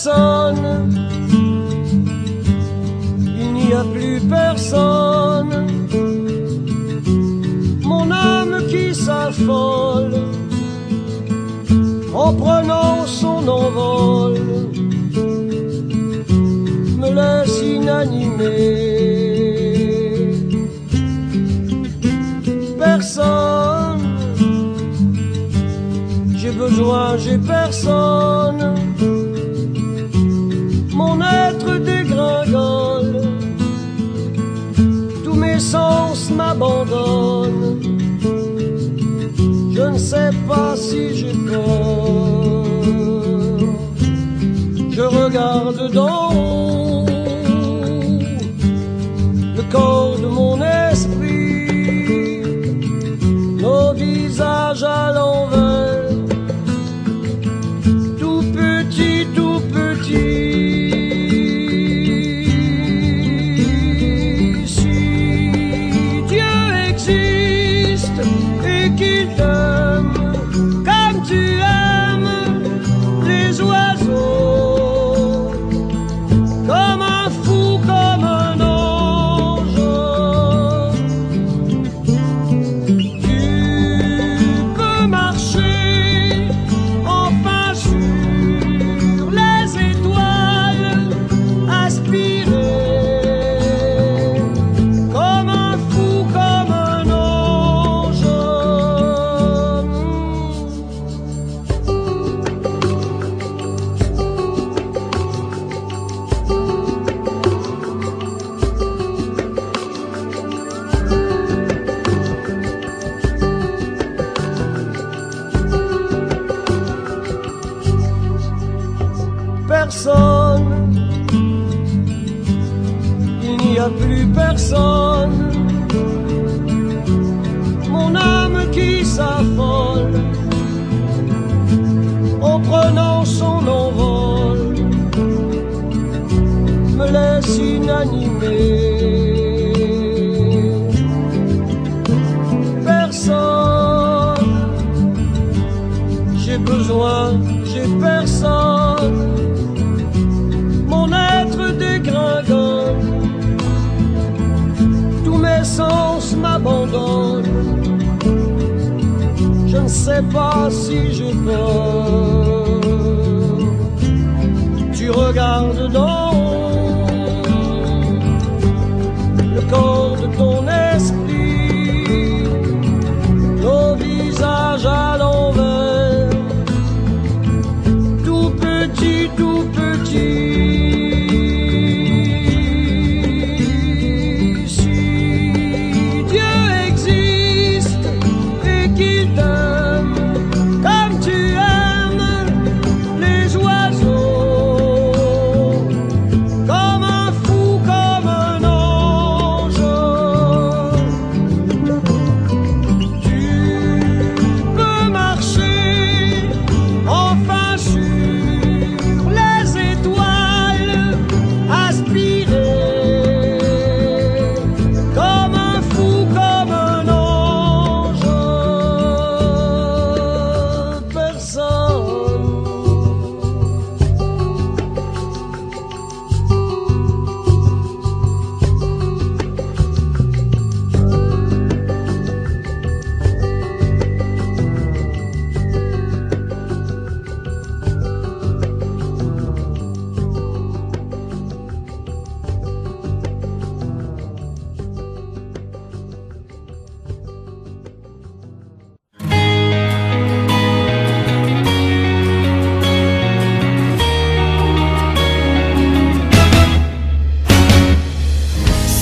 personne, il n'y a plus personne. Mon âme qui s'affole en prenant son envol me laisse inanimé. Personne, j'ai besoin, j'ai personne. Mon être dégringole, tous mes sens m'abandonnent. Je ne sais pas si j'ai peur. Je regarde d'en haut le corps de mon esprit, nos visages à l'envers, tout petit, tout petit. Personne, il n'y a plus personne. Mon âme qui s'affole en prenant son envol me laisse inanimé. Personne, j'ai besoin, j'ai personne. Mon être dégringole, tous mes sens m'abandonnent. Je ne sais pas si j'ai peur. Tu regardes d'en haut le corps de ton esprit, nos visages à l'envers, tout petit, tout petit.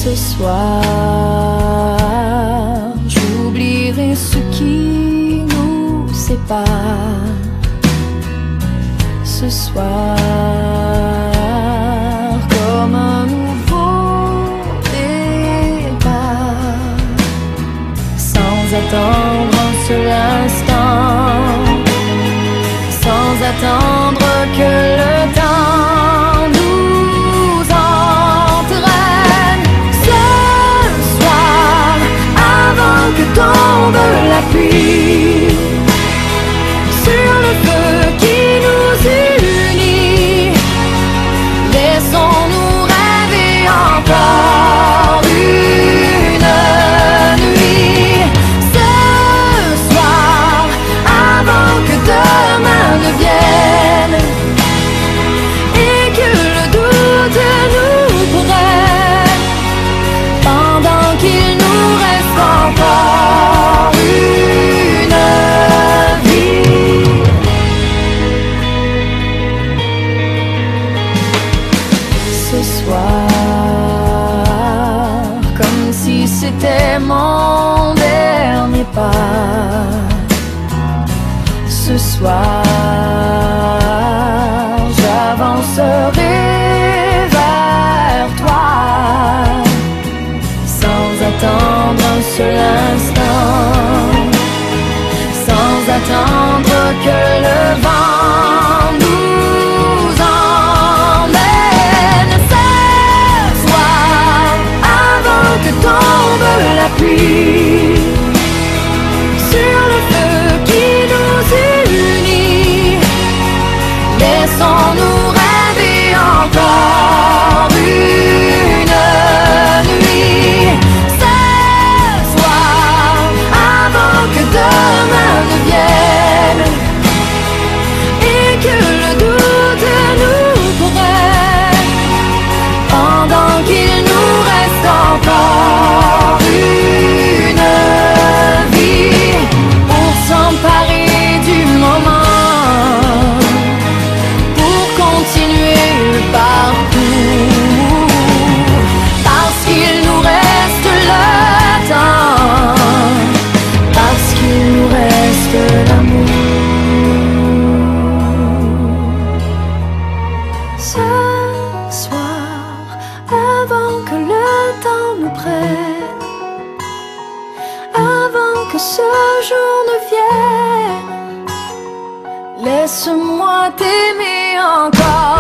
Ce soir, j'oublierai ce qui nous sépare. Ce soir, comme un nouveau départ, sans attendre un seul instant, sans attendre que le temps nous entraîne. Ce soir, avant que tombe la pluie sur le feu qui nous unit, soir, j'avancerai vers toi, sans attendre un seul instant, sans attendre que le vent nous emmène. Ce soir, avant que tombe la pluie, sur le feu qui nous unit, laissons-nous rêver encore une nuit. Ce soir, avant que demain ne vienne et que le doute nous prenne, pendant qu'il nous reste encore une vie pour s'emparer du moment, pour continuer le parcours, parce qu'il nous reste le temps, parce qu'il nous reste l'amour. Ce soir, avant que le temps nous prenne, avant que ce jour ne vienne, laisse-moi t'aimer encore.